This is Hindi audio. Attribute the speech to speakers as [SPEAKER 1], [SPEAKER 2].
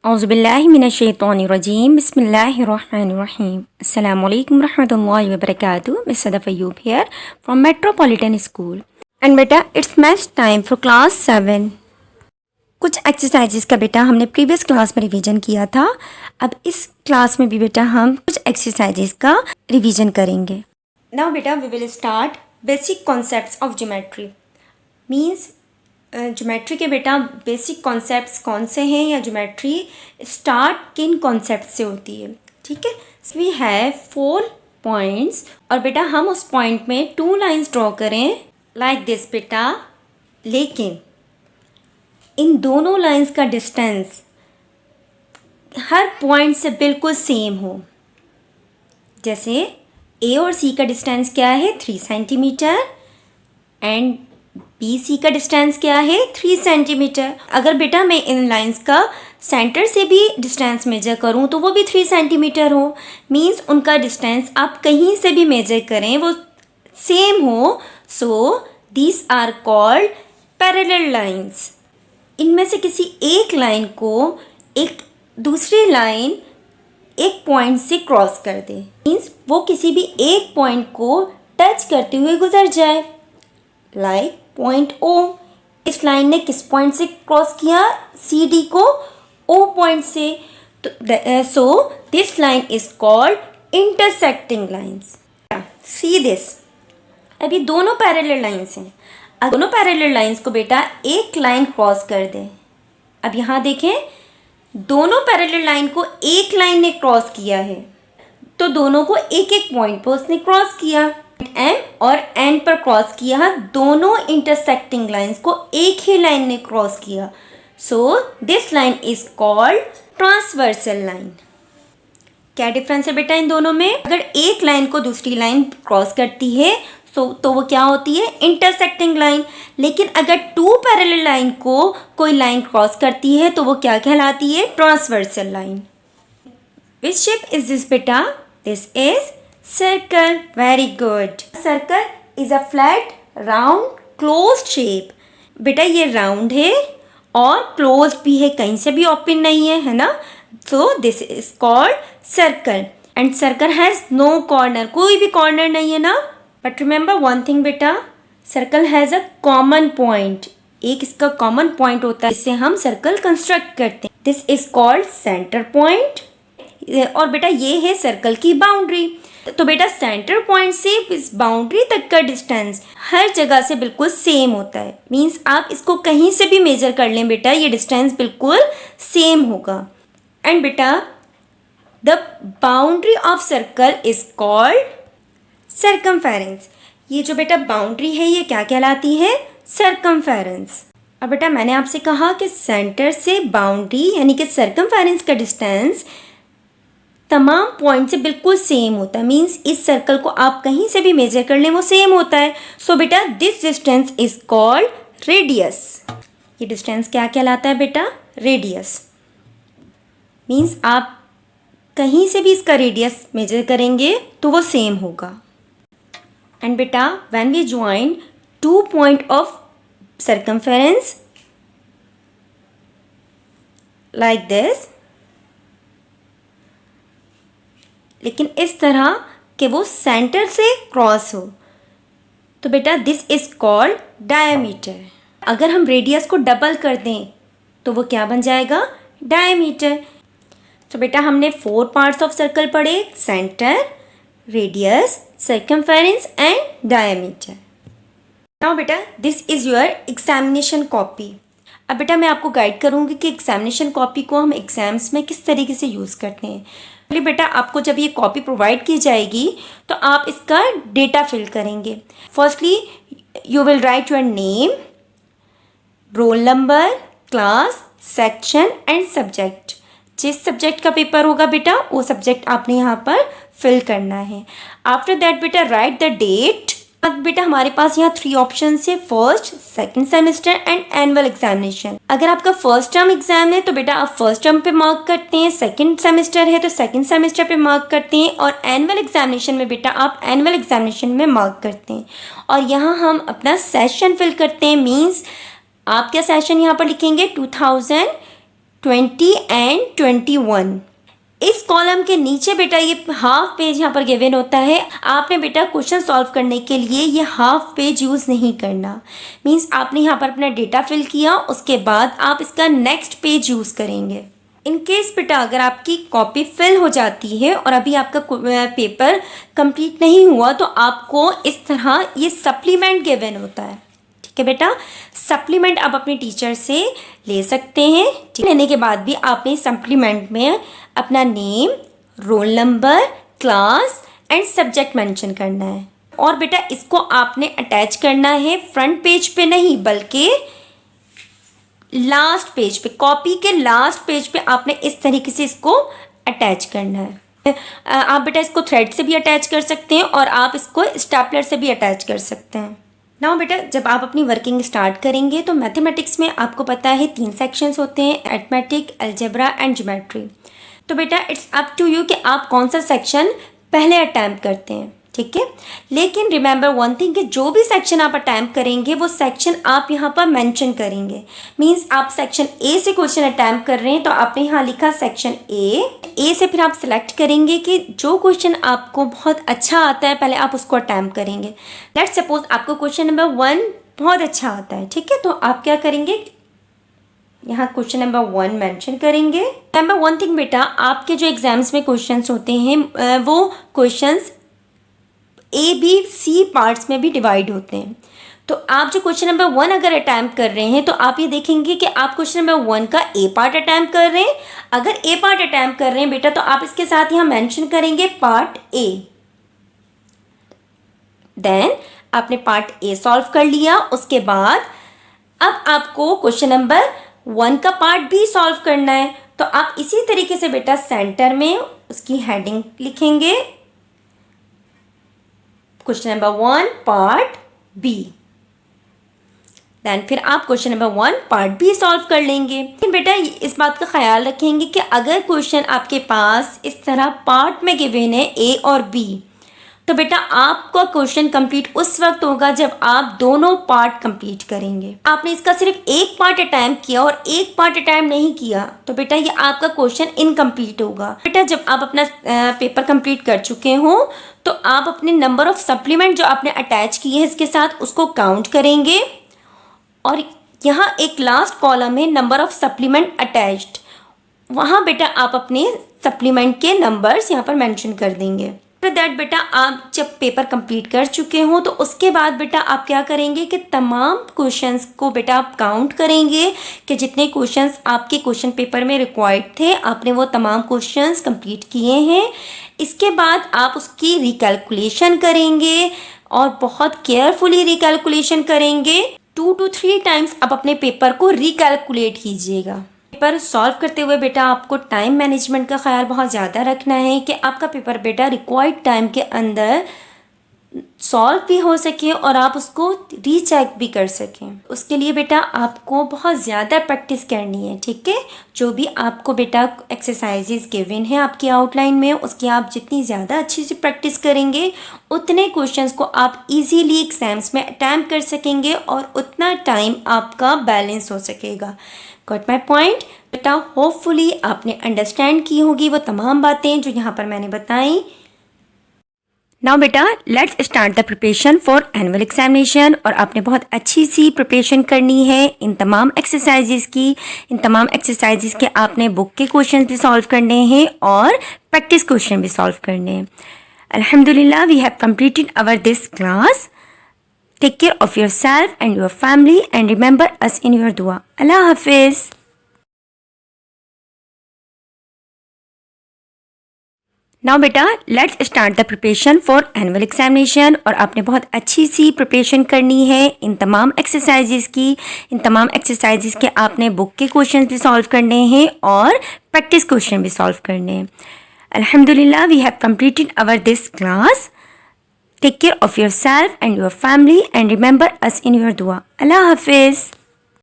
[SPEAKER 1] औज़ुबिल्लाहिमिनश्शैतानिर्रजीम बिस्मिल्लाहिर्रहमानिर्रहीम अस्सलामुअलैकुम रहमतुल्लाहि व बरकातुहू। Miss Sadaf Ayyub here from metropolitan school and बेटा it's maths time for class 7। कुछ एक्सरसाइजेस का बेटा हमने प्रीवियस क्लास में रिवीजन किया था। अब इस क्लास में भी बेटा हम कुछ एक्सरसाइजेस का रिवीजन करेंगे। नाउ बेटा we will start basic concepts of geometry. Means geometry के बेटा बेसिक कॉन्सेप्ट्स कौन से हैं या ज्योमेट्री स्टार्ट किन कॉन्सेप्ट से होती है। ठीक है, वी हैव 4 पॉइंट्स और बेटा हम उस पॉइंट में 2 लाइंस ड्रॉ करें लाइक दिस बेटा, लेकिन इन दोनों लाइंस का डिस्टेंस हर पॉइंट से बिल्कुल सेम हो। जैसे ए और सी का डिस्टेंस क्या है 3 सेंटीमीटर एंड बी सी का डिस्टेंस क्या है 3 सेंटीमीटर। अगर बेटा मैं इन लाइंस का सेंटर से भी डिस्टेंस मेजर करूं तो वो भी 3 सेंटीमीटर हो। मींस उनका डिस्टेंस आप कहीं से भी मेजर करें वो सेम हो। So these are called parallel lines. इनमें से किसी एक लाइन को एक दूसरी लाइन एक पॉइंट से क्रॉस कर दे, मीन्स वो किसी भी एक पॉइंट को टच करते हुए गुजर जाए। लाइक पॉइंट ओ, इस लाइन ने किस पॉइंट से क्रॉस किया सी डी को ओ पॉइंट से। So this line is called intersecting lines. See this, अभी दोनों पैरेलल लाइंस हैं। अब दोनों पैरेलल लाइंस को बेटा एक लाइन क्रॉस कर दे। अब यहाँ देखें, दोनों पैरेलल लाइन को एक लाइन ने क्रॉस किया है तो दोनों को एक एक पॉइंट पर उसने क्रॉस किया। एम और एन पर क्रॉस किया, दोनों इंटरसेक्टिंग लाइंस को एक ही लाइन ने क्रॉस किया। So this line is called transversal line. क्या डिफरेंस है बेटा इन दोनों में? अगर एक लाइन को दूसरी लाइन क्रॉस करती है तो वो क्या होती है इंटरसेक्टिंग लाइन। लेकिन अगर 2 पैरेलल लाइन को कोई लाइन क्रॉस करती है तो वो क्या कहलाती है transversal line. Which shape is this बेटा? This is circle. Very good. Circle is a flat, round, closed shape. बेटा ये राउंड है और क्लोज भी है, कहीं से भी ओपन नहीं है, है ना। So this is called circle and circle has no corner. कोई भी कॉर्नर नहीं है ना। But remember one thing बेटा, circle has a common point. एक इसका कॉमन पॉइंट होता है, इससे हम सर्कल कंस्ट्रक्ट करते हैं। This is called center point. और बेटा ये है सर्कल की बाउंड्री। तो बेटा सेंटर पॉइंट से इस बाउंड्री तक का डिस्टेंस हर जगह से बिल्कुल सेम होता है। मींस आप इसको कहीं से भी मेजर कर लें बेटा ये डिस्टेंस बिल्कुल सेम होगा। एंड बेटा the boundary of circle is called circumference. ये जो बेटा बाउंड्री है ये क्या कहलाती है? सर्कमफेरेंस। अब बेटा मैंने आपसे कहा कि सेंटर से बाउंड्री यानी कि सर्कमफेरेंस का डिस्टेंस तमाम पॉइंट से बिल्कुल सेम होता है। मींस इस सर्कल को आप कहीं से भी मेजर कर लें वो सेम होता है। सो बेटा this distance is called radius. ये डिस्टेंस क्या कहलाता है बेटा? रेडियस। मींस आप कहीं से भी इसका रेडियस मेजर करेंगे तो वो सेम होगा। एंड बेटा when we join 2 point of circumference like this, लेकिन इस तरह कि वो सेंटर से क्रॉस हो, तो बेटा दिस इज कॉल्ड डायमीटर। अगर हम रेडियस को डबल कर दें तो वो क्या बन जाएगा? डायमीटर। तो बेटा हमने 4 पार्ट्स ऑफ सर्कल पढ़े, centre, radius, circumference and diameter. Now बेटा this is your examination copy. अब बेटा मैं आपको गाइड करूँगी कि एग्जामिनेशन कॉपी को हम एग्जाम्स में किस तरीके से यूज़ करते हैं। बेटा आपको जब ये कॉपी प्रोवाइड की जाएगी तो आप इसका डेटा फिल करेंगे। Firstly you will write your name, roll number, class, section and subject. जिस सब्जेक्ट का पेपर होगा बेटा वो सब्जेक्ट आपने यहाँ पर फिल करना है। आफ्टर दैट बेटा राइट द डेट। अब बेटा हमारे पास यहाँ 3 ऑप्शन है, first, second semester and annual examination. अगर आपका फर्स्ट टर्म एग्जाम है तो बेटा आप फर्स्ट टर्म पे मार्क करते हैं, सेकंड सेमेस्टर है तो सेकंड सेमेस्टर पे मार्क करते हैं और एनुअल एग्जामिनेशन में बेटा आप एनुअल एग्जामिनेशन में मार्क करते हैं। और यहाँ हम अपना सेशन फिल करते हैं। मीन्स आप क्या सेशन यहाँ पर लिखेंगे? 20 एंड 21। इस कॉलम के नीचे बेटा ये हाफ पेज यहाँ पर गिवन होता है। आपने बेटा क्वेश्चन सॉल्व करने के लिए ये हाफ पेज यूज़ नहीं करना। मीन्स आपने यहाँ पर अपना डेटा फिल किया, उसके बाद आप इसका नेक्स्ट पेज यूज़ करेंगे। इन केस बेटा अगर आपकी कॉपी फिल हो जाती है और अभी आपका पेपर कंप्लीट नहीं हुआ तो आपको इस तरह ये सप्लीमेंट गिवन होता है। ठीक है बेटा, सप्लीमेंट आप अपने टीचर से ले सकते हैं। लेने के बाद भी आपने सप्लीमेंट में अपना name, roll number, class and subject mention करना है। और बेटा इसको आपने अटैच करना है फ्रंट पेज पे नहीं बल्कि लास्ट पेज पे, कॉपी के लास्ट पेज पे आपने इस तरीके से इसको अटैच करना है। आप बेटा इसको थ्रेड से भी अटैच कर सकते हैं और आप इसको स्टेपलर से भी अटैच कर सकते हैं। नाउ बेटा जब आप अपनी वर्किंग स्टार्ट करेंगे तो मैथमेटिक्स में आपको पता है 3 सेक्शंस होते हैं, अरिथमेटिक, अलजेब्रा एंड ज्योमेट्री। तो बेटा इट्स अप टू यू कि आप कौन सा सेक्शन पहले अटैम्प्ट करते हैं। ठीक है, लेकिन रिमेंबर वन थिंग कि जो भी सेक्शन आप अटैम्प्ट करेंगे वो सेक्शन आप यहाँ पर मेंशन करेंगे। मींस आप सेक्शन ए से क्वेश्चन अटैम्प्ट कर रहे हैं तो आपने यहाँ लिखा सेक्शन ए से फिर आप सिलेक्ट करेंगे कि जो क्वेश्चन आपको बहुत अच्छा आता है पहले आप उसको अटैम्प्ट करेंगे। लेट्स सपोज आपको क्वेश्चन नंबर 1 बहुत अच्छा आता है, ठीक है, तो आप क्या करेंगे, यहाँ क्वेश्चन नंबर 1 मेंशन करेंगे। नंबर वन थिंग बेटा आपके जो एग्जाम्स में क्वेश्चंस होते हैं वो क्वेश्चंस ABC पार्ट्स में भी डिवाइड होते हैं। तो आप जो क्वेश्चन नंबर 1 अगर अटैम्प्ट कर रहे हैं तो आप ये देखेंगे कि आप क्वेश्चन नंबर 1 का ए पार्ट अटैम्प्ट कर रहे हैं। अगर ए पार्ट अटैम्प्ट कर रहे हैं बेटा तो आप इसके साथ यहाँ मेंशन करेंगे पार्ट ए। देन आपने पार्ट ए सॉल्व कर लिया, उसके बाद अब आपको क्वेश्चन नंबर 1 का पार्ट बी सॉल्व करना है। तो आप इसी तरीके से बेटा सेंटर में उसकी हेडिंग लिखेंगे, question number 1 part B. Then फिर आप question number 1 part B solve कर लेंगे। लेकिन बेटा इस बात का ख्याल रखेंगे कि अगर क्वेश्चन आपके पास इस तरह पार्ट में गिवन है ए और बी तो बेटा आपका क्वेश्चन कंप्लीट उस वक्त होगा जब आप दोनों पार्ट कंप्लीट करेंगे। आपने इसका सिर्फ एक पार्ट अटैम्प्ट किया और एक पार्ट अटैम्प्ट नहीं किया तो बेटा ये आपका क्वेश्चन इनकम्प्लीट होगा। बेटा जब आप अपना पेपर कंप्लीट कर चुके हो तो आप अपने नंबर ऑफ सप्लीमेंट जो आपने अटैच किए हैं इसके साथ उसको काउंट करेंगे और यहाँ एक लास्ट कॉलम है नंबर ऑफ सप्लीमेंट अटैच्ड, वहाँ बेटा आप अपने सप्लीमेंट के नंबर्स यहाँ पर मेंशन कर देंगे। आफ्टर दैट बेटा आप जब पेपर कंप्लीट कर चुके हो तो उसके बाद बेटा आप क्या करेंगे कि तमाम क्वेश्चंस को बेटा आप काउंट करेंगे कि जितने क्वेश्चंस आपके क्वेश्चन पेपर में रिक्वायर्ड थे आपने वो तमाम क्वेश्चंस कंप्लीट किए हैं। इसके बाद आप उसकी रिकैलकुलेशन करेंगे और बहुत केयरफुली रिकैलकुलेशन करेंगे। 2 to 3 टाइम्स आप अपने पेपर को रिकैलकुलेट कीजिएगा। पेपर सॉल्व करते हुए बेटा आपको टाइम मैनेजमेंट का ख्याल बहुत ज़्यादा रखना है कि आपका पेपर बेटा रिक्वायर्ड टाइम के अंदर सॉल्व भी हो सके और आप उसको रीचेक भी कर सकें। उसके लिए बेटा आपको बहुत ज़्यादा प्रैक्टिस करनी है, ठीक है। जो भी आपको बेटा एक्सरसाइजेज गिवन है आपकी आउटलाइन में उसकी आप जितनी ज़्यादा अच्छी से प्रैक्टिस करेंगे उतने क्वेश्चंस को आप इजीली एग्जाम्स में अटैम्प्ट कर सकेंगे और उतना टाइम आपका बैलेंस हो सकेगा। गॉट माई पॉइंट बेटा, होपफुली आपने अंडरस्टैंड की होगी वो तमाम बातें जो यहाँ पर मैंने बताई। नाउ बेटा let's start the preparation for annual examination. और आपने बहुत अच्छी सी प्रिपरेशन करनी है इन तमाम एक्सरसाइजेस की। इन तमाम एक्सरसाइजेस के आपने बुक के क्वेश्चन भी सॉल्व करने हैं और प्रैक्टिस क्वेश्चन भी सॉल्व करने हैं। अल्हम्दुलिल्लाह we have completed our this class. Take care of yourself and your family and remember us in your dua. Allah Hafiz. Now बेटा let's start the preparation for annual examination। और आपने बहुत अच्छी सी प्रिपरेशन करनी है इन तमाम एक्सरसाइजेस की। इन तमाम एक्सरसाइजेस के आपने बुक के क्वेश्चन भी सॉल्व करने हैं और प्रैक्टिस क्वेश्चन भी सॉल्व करने हैं। अल्हम्दुलिल्लाह we have completed our this class. Take care of yourself and your family and remember us in your dua. Allah Hafiz.